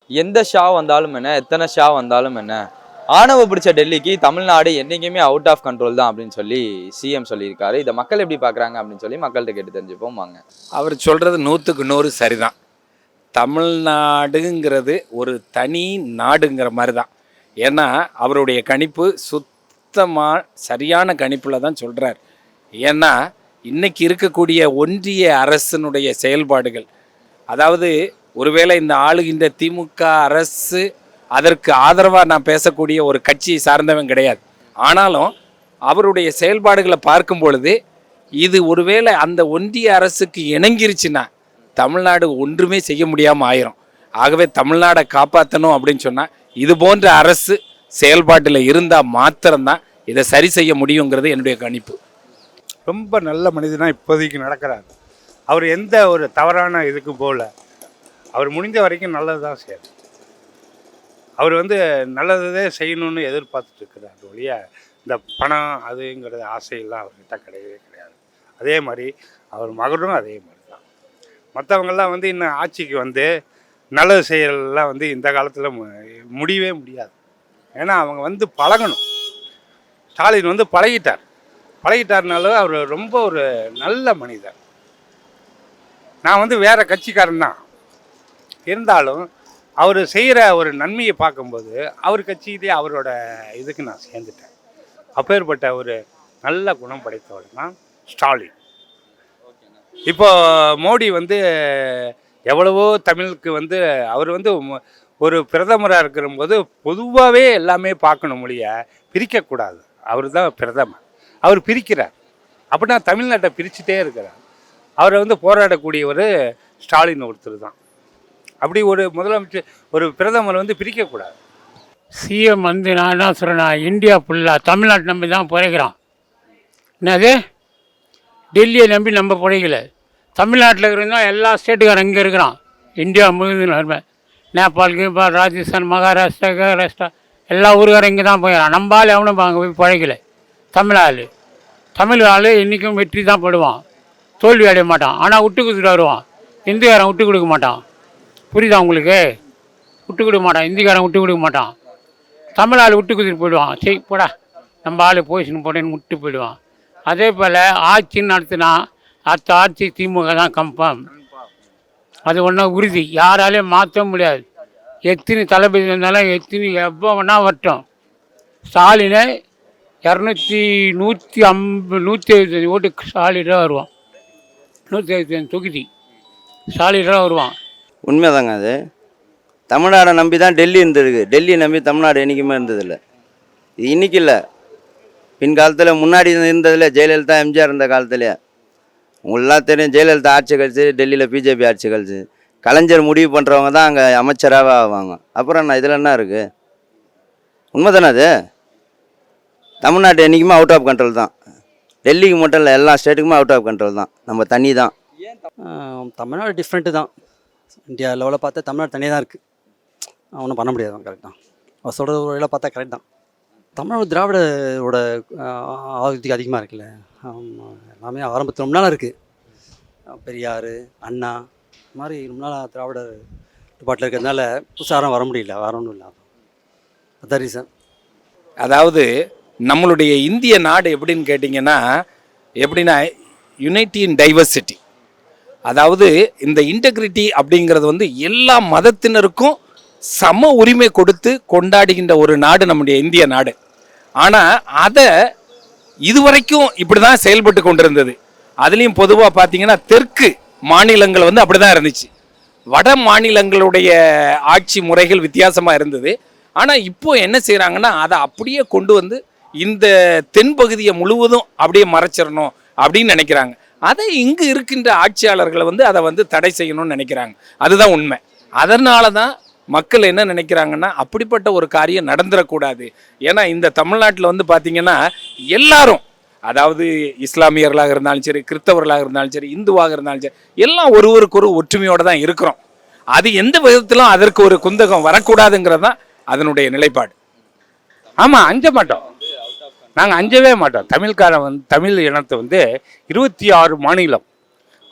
எந்த ஷா வந்தாலும் என்ன, எத்தனை ஷா வந்தாலும் என்ன, ஆணவ பிடிச்ச டெல்லிக்கு தமிழ்நாடு என்னைக்குமே அவுட் ஆஃப் கண்ட்ரோல் தான் அப்படின்னு சொல்லி சிஎம் சொல்லியிருக்காரு. இதை மக்கள் எப்படி பார்க்குறாங்க அப்படின்னு சொல்லி மக்கள்கிட்ட கேட்டு தெரிஞ்சுப்போம் வாங்க. அவர் சொல்கிறது 100% சரிதான். தமிழ்நாடுங்கிறது ஒரு தனி நாடுங்கிற மாதிரி தான். ஏன்னா அவருடைய கணிப்பு சுத்தமாக சரியான கணிப்பில் தான் சொல்கிறார். ஏன்னா இன்றைக்கி இருக்கக்கூடிய ஒன்றிய அரசினுடைய செயல்பாடுகள், அதாவது ஒருவேளை இந்த ஆளுகின்ற திமுக அரசு அதற்கு ஆதரவாக நான் பேசக்கூடிய ஒரு கட்சியை சார்ந்தவன் கிடையாது. ஆனாலும் அவருடைய செயல்பாடுகளை பார்க்கும் பொழுது இது ஒருவேளை அந்த ஒன்றிய அரசுக்கு இணங்கிருச்சுன்னா தமிழ்நாடு ஒன்றுமே செய்ய முடியாமல் ஆயிரும். ஆகவே தமிழ்நாடை காப்பாற்றணும் அப்படின்னு சொன்னால் இது போன்ற அரசு செயல்பாட்டில் இருந்தால் மாத்திரம்தான் இதை சரி செய்ய முடியுங்கிறது என்னுடைய கணிப்பு. ரொம்ப நல்ல மனிதனாக இப்போதைக்கு நடக்கிறார். அவர் எந்த ஒரு தவறான இதுக்கு போகல. அவர் முடிந்த வரைக்கும் நல்லது தான் செய்யணும். அவர் நல்லதே செய்யணும்னு எதிர்பார்த்துட்டு இருக்கிறார் ஒழிய இந்த பணம் அதுங்கிறது ஆசையெல்லாம் அவர்கிட்ட கிடையவே கிடையாது. அதே மாதிரி அவர் மகனும் அதே மாதிரி தான். மற்றவங்கெல்லாம் இன்னும் ஆட்சிக்கு நல்லது செய்யலாம் இந்த காலத்தில் முடியவே முடியாது. ஏன்னா அவங்க பழகணும். ஸ்டாலின் பழகிட்டார்னால அவர் ரொம்ப ஒரு நல்ல மனிதர். நான் வேற கட்சிக்காரன் தான் இருந்தாலும் அவர் செய்கிற ஒரு நன்மையை பார்க்கும்போது அவர் கட்சியிலே அவரோட இதுக்கு நான் சேர்ந்துட்டேன். அப்பேற்பட்ட ஒரு நல்ல குணம் படைத்தவர் தான் ஸ்டாலின். இப்போ மோடி எவ்வளவோ தமிழுக்கு அவர் ஒரு பிரதமராக இருக்கிறபோது பொதுவாகவே எல்லாமே பார்க்கணும் மொழிய பிரிக்கக்கூடாது. அவர் தான் பிரதமர். அவர் பிரிக்கிறார். அப்படின்னா தமிழ்நாட்டை பிரிச்சுட்டே இருக்கிறார். அவரை போராடக்கூடியவர் ஸ்டாலின் ஒருத்தர் தான். அப்படி ஒரு முதலமைச்சர் ஒரு பிரதமர் பிரிக்கக்கூடாது. சிஎம் நான் என்ன சொல்கிறேன்னா, இந்தியா ஃபுல்லாக தமிழ்நாட்டை நம்பி தான் பிழைக்கிறான். என்னது டெல்லியை நம்பி நம்ம பிழைக்கல. தமிழ்நாட்டில் இருந்தால் எல்லா ஸ்டேட்டுக்காரன் இங்கே இருக்கிறான். இந்தியா முழுவதும் நேபாள் கீபாள் ராஜஸ்தான் மகாராஷ்டிரா எல்லா ஊருக்காரும் இங்கே தான் போயிடறான். நம்ம ஆள் எவனும் அங்கே போய் பிழைக்கல. தமிழ் ஆள் இன்றைக்கும் வெற்றி தான் படுவான், தோல்வி அடைய மாட்டான். ஆனால் விட்டு கொடுத்துட்டு வருவான். இந்திக்காரன் விட்டு கொடுக்க மாட்டான். புரியுதா உங்களுக்கு? விட்டு கொடுக்க மாட்டான். இந்திக்காரன் விட்டு கொடுக்க மாட்டான். தமிழ் ஆள் விட்டு கொடுத்துட்டு போயிடுவான். சரி போடா நம்ம ஆள் போயிடுச்சுன்னு போட்டேன்னு விட்டு போயிடுவான். அதே போல் ஆட்சின்னு நடத்தினா அடுத்த ஆட்சி திமுக தான் கன்ஃபார்ம். அது ஒன்றும் உறுதி, யாராலையும் மாற்ற முடியாது. எத்தனை தளபதி வந்தாலும் எப்போ வேணால் வரட்டும். ஸ்டாலினை 150 ஓட்டு சாலிடாக வருவான். 175 தொகுதி சாலிடாக வருவான். உண்மைதாங்க. அது தமிழ்நாடை நம்பி தான் டெல்லி இருந்திருக்கு. டெல்லியை நம்பி தமிழ்நாடு என்றைக்குமே இருந்ததில்லை. இது இன்றைக்கி இல்லை, பின்காலத்தில் முன்னாடி இருந்ததில்லை. ஜெயலலிதா எம்ஜிஆர் இருந்த காலத்துலேயே உங்களெலாம் தெரியும். ஜெயலலிதா ஆட்சி கழிச்சு டெல்லியில் பிஜேபி ஆட்சி கழிச்சு கலைஞர் முடிவு பண்ணுறவங்க தான் அங்கே அமைச்சராகவே ஆவாங்க. அப்புறம் என்ன இதில் என்ன இருக்குது? உண்மை தானே அது? தமிழ்நாடு என்றைக்குமே அவுட் ஆஃப் கண்ட்ரோல் தான். டெல்லிக்கு மட்டும் இல்லை, எல்லா ஸ்டேட்டுக்குமே அவுட் ஆஃப் கண்ட்ரோல் தான். நம்ம தனி தான். தமிழ்நாடு டிஃப்ரெண்ட்டு தான். இந்தியா லெவலில் பார்த்தா தமிழ்நாடு தனியாக தான் இருக்குது. ஒன்றும் பண்ண முடியாது. கரெக்ட் தான். அவர் சொல்கிறது ஒரு வழியில் பார்த்தா கரெக்ட் தான். தமிழ்நாடு திராவிடோட ஆதிக்கம் அதிகமாக இருக்குல்ல. எல்லாமே ஆரம்பத்தில் ரொம்ப நாளாக இருக்குது. பெரியார், அண்ணா இது மாதிரி ரொம்ப நாளாக திராவிட பாட்டில் இருக்கிறதுனால புதுசாரம் வர முடியல. வேற ஒன்றும் இல்லை. அதான் ரீசன். அதாவது நம்மளுடைய இந்திய நாடு எப்படின்னு கேட்டிங்கன்னா, யுனைட்டி இன் டைவர்சிட்டி. அதாவது இந்த இன்டெகிரிட்டி அப்படிங்கிறது எல்லா மதத்தினருக்கும் சம உரிமை கொடுத்து கொண்டாடுகின்ற ஒரு நாடு நம்முடைய இந்திய நாடு. ஆனால் அதை இதுவரைக்கும் இப்படி தான் செயல்பட்டு கொண்டிருந்தது. அதுலேயும் பொதுவாக பார்த்தீங்கன்னா தெற்கு மாநிலங்கள் அப்படி தான் இருந்துச்சு. வட மாநிலங்களுடைய ஆட்சி முறைகள் வித்தியாசமாக இருந்தது. ஆனால் இப்போ என்ன செய்கிறாங்கன்னா அதை அப்படியே கொண்டு இந்த தென்பகுதியை முழுவதும் அப்படியே மறைச்சிடணும் அப்படின்னு நினைக்கிறாங்க. அதை இங்கு இருக்கின்ற ஆட்சியாளர்களை அதை தடை செய்யணும்னு நினைக்கிறாங்க. அதுதான் உண்மை. அதனால தான் மக்கள் என்ன நினைக்கிறாங்கன்னா அப்படிப்பட்ட ஒரு காரியம் நடந்துடக்கூடாது. ஏன்னா இந்த தமிழ்நாட்டில் பார்த்தீங்கன்னா எல்லாரும், அதாவது இஸ்லாமியர்களாக இருந்தாலும் சரி, கிறிஸ்தவர்களாக இருந்தாலும் சரி, இந்துவாக இருந்தாலும் சரி, எல்லாம் ஒருவருக்கு ஒரு ஒற்றுமையோடு தான் இருக்கிறோம். அது எந்த விதத்திலும் அதற்கு ஒரு குந்தகம் வரக்கூடாதுங்கிறது தான் அதனுடைய நிலைப்பாடு. ஆமாம், அஞ்ச மாட்டோம். நாங்கள் அஞ்சவே மாட்டோம். தமிழ் இனத்தை 26 மாநிலம்,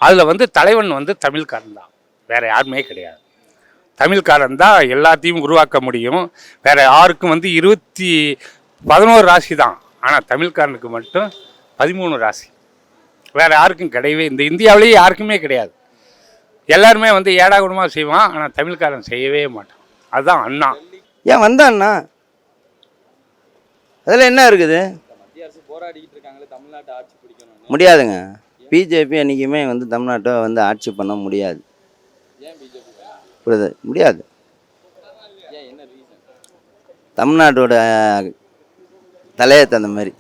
அதில் தலைவன் தமிழ்காரன் தான், வேறு யாருமே கிடையாது. தமிழ்காரன் தான் எல்லாத்தையும் உருவாக்க முடியும். வேற யாருக்கும் வந்து 11 ராசி தான், ஆனால் தமிழ்காரனுக்கு மட்டும் 13 ராசி. வேற யாருக்கும் கிடையவே, இந்த இந்தியாவிலேயே யாருக்குமே கிடையாது. எல்லாருமே வந்து ஏடா குணமாக செய்வான், ஆனால் தமிழ்காரன் செய்யவே மாட்டான். அதுதான் அண்ணா. ஏன் வந்தான்னா அதில் என்ன இருக்குது? மத்திய அரசு போராடிக்கிட்டு இருக்காங்களே தமிழ்நாட்டை ஆட்சி பிடிக்கணும். முடியாதுங்க. பிஜேபி என்றைக்குமே வந்து தமிழ்நாட்டை வந்து ஆட்சி பண்ண முடியாது. ஏன் பிஜேபி? புரியுது, முடியாது. ஏன், என்ன ரீசன்? தமிழ்நாட்டோட தலையத்து அந்த மாதிரி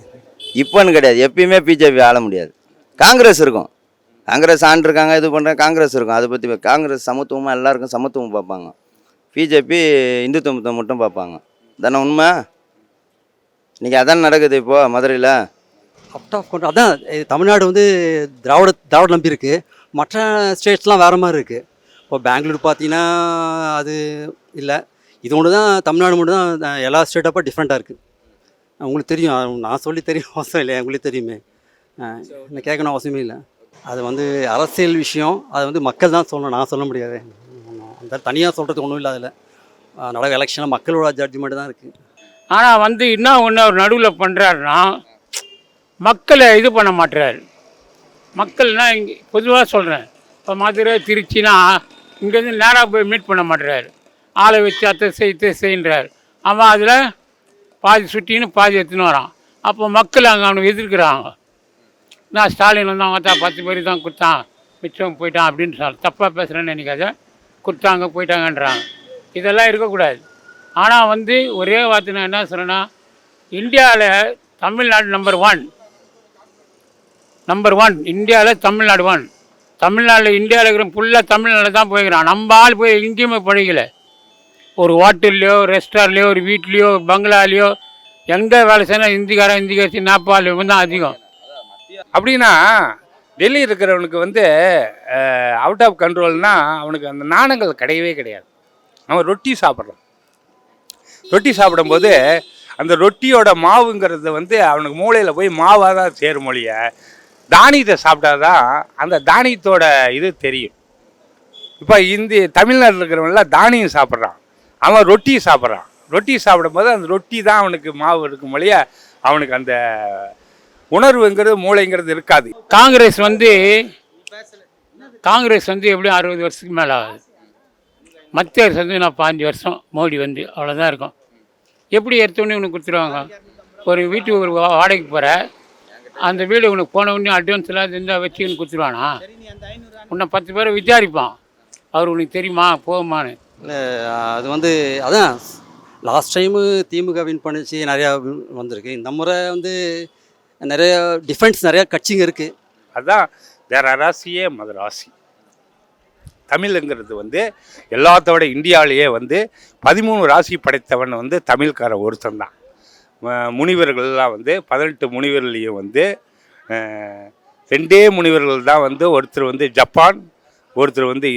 இப்போன்னு கிடையாது, எப்பயுமே பிஜேபி ஆள முடியாது. காங்கிரஸ் இருக்கும், காங்கிரஸ் ஆண்டிருக்காங்க, இது பண்ணுறாங்க, காங்கிரஸ் இருக்கும். அதை பற்றி காங்கிரஸ் சமத்துவமாக எல்லாருக்கும் சமத்துவம் பார்ப்பாங்க. பிஜேபி இந்துத்துவத்தை மட்டும் பார்ப்பாங்க. தானே உண்மை? இன்றைக்கி அதான் நடக்குது இப்போது மதுரையில். Out of control. அதான் தமிழ்நாடு வந்து திராவிட நம்பி இருக்குது. மற்ற ஸ்டேட்ஸ்லாம் வேறு மாதிரி இருக்குது. இப்போ பெங்களூர் பார்த்தீங்கன்னா அது இல்லை, இது ஒன்று தான். தமிழ்நாடு மட்டும் தான் எல்லா ஸ்டேட்டப்போ டிஃப்ரெண்ட்டாக இருக்குது. உங்களுக்கு தெரியும், நான் சொல்லி தெரியும் அவசியம் இல்லை, உங்களுக்கு தெரியுமே, என்ன கேட்கணும் அவசியமே இல்லை. அது வந்து அரசியல் விஷயம், அது வந்து மக்கள் தான் சொல்லணும், நான் சொல்ல முடியாது. அந்த தனியாக சொல்கிறதுக்கு ஒன்றும் இல்லை. அதில் நடக்க எலெக்ஷனில் மக்களோட ஜட்ஜ்மெண்ட் தான் இருக்குது. ஆனால் வந்து இன்னும் ஒன்று அவர் நடுவில் பண்ணுறாருன்னா, மக்களை இது பண்ண மாட்டுறாரு. மக்கள்னா இங்கே பொதுவாக சொல்கிறேன், இப்போ மதுரை திருச்சினா இங்கேருந்து நேராக போய் மீட் பண்ண மாட்டுறாரு. ஆளை வச்சு அத்தை செய்ன்றார். அவன் அதில் பாதி சுட்டின்னு பாதி எடுத்துன்னு வரான். அப்போ மக்கள் அங்கே அவனுக்கு எதிர்க்கிறாங்க. நான் ஸ்டாலின் வந்து அவங்க தான் 10 பேர் தான் கொடுத்தான், மிச்சம் போயிட்டான் அப்படின்னு தப்பாக பேசுகிறேன்னு நினைக்காத. கொடுத்தாங்க போயிட்டாங்கன்றாங்க. இதெல்லாம் இருக்கக்கூடாது. ஆனால் வந்து ஒரே வார்த்தை நான் என்ன சொல்கிறேன்னா, இந்தியாவில் தமிழ்நாடு நம்பர் ஒன் இந்தியாவில் தமிழ்நாடு 1. தமிழ்நாட்டில் இந்தியாவில் இருக்கிற ஃபுல்லாக தமிழ்நாடு தான் போய்க்கிறான். நம்ம ஆள் போய் எங்கேயுமே படிக்கல. ஒரு ஹோட்டல்லையோ, ரெஸ்டாரண்ட்லையோ, ஒரு வீட்லேயோ, பங்களாலேயோ எங்கே வேலை செய்யணும் இந்திக்காரசி நேபாள் இவங்க தான் அதிகம். அப்படின்னா டெல்லி இருக்கிறவனுக்கு வந்து அவுட் ஆஃப் கண்ட்ரோல்னால் அவனுக்கு அந்த நாணங்கள் கிடையவே கிடையாது. அவன் ரொட்டி சாப்பிட்றான். ரொட்டி சாப்பிடும்போது அந்த ரொட்டியோட மாவுங்கிறது வந்து அவனுக்கு மூளையில் போய் மாவாக தான் சேரும் மொழிய. தானியத்தை சாப்பிட்டாதான் அந்த தானியத்தோட இது தெரியும். இப்போ தமிழ்நாட்டில் இருக்கிறவங்களாம் தானியம் சாப்பிட்றான், அவன் ரொட்டி சாப்பிட்றான். ரொட்டி சாப்பிடும்போது அந்த ரொட்டி தான் அவனுக்கு மாவு இருக்கும் மொழிய, அவனுக்கு அந்த உணர்வுங்கிறது மூளைங்கிறது இருக்காது. காங்கிரஸ் வந்து எப்படியும் 60 வருஷத்துக்கு மேலே ஆகுது. மத்திய அரசு வந்து நான் 15 வருஷம் மோடி வந்து அவ்வளோதான் இருக்கும். எப்படி எடுத்தோடனே உனக்கு கொடுத்துருவாங்க? ஒரு வீட்டுக்கு ஒரு வாடகைக்கு போகிற, அந்த வீடு உனக்கு போன உடனே அட்வான்ஸ் எல்லாம் இருந்தால் வச்சுன்னு கொடுத்துருவானா? உன்னை 10 பேரை விசாரிப்பான், அவர் உனக்கு தெரியுமா போகுமான்னு. இல்லை, அது வந்து அதான் லாஸ்ட் டைமு திமுக வின் பண்ணிச்சு, நிறையா வந்திருக்கு. இந்த முறை வந்து நிறைய டிஃபென்ஸ், நிறையா கட்சிங்க இருக்குது. அதுதான் வேற ராசியே மதராசி. தமிழுங்கிறது வந்து எல்லாத்தோட இந்தியாவிலேயே வந்து 13 ராசி படைத்தவன் வந்து தமிழ்காரன் ஒருத்தன் தான். முனிவர்கள்லாம் வந்து 18 முனிவர்களையும் வந்து 2 முனிவர்கள் தான் வந்து, ஒருத்தர் வந்து ஜப்பான், ஒருத்தர் வந்து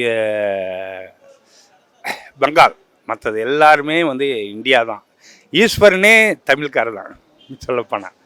பெங்கால். மற்றது எல்லாருமே வந்து இந்தியா தான். ஈஸ்வரனே தமிழ்காரர் தான் சொல்லப்போனால்.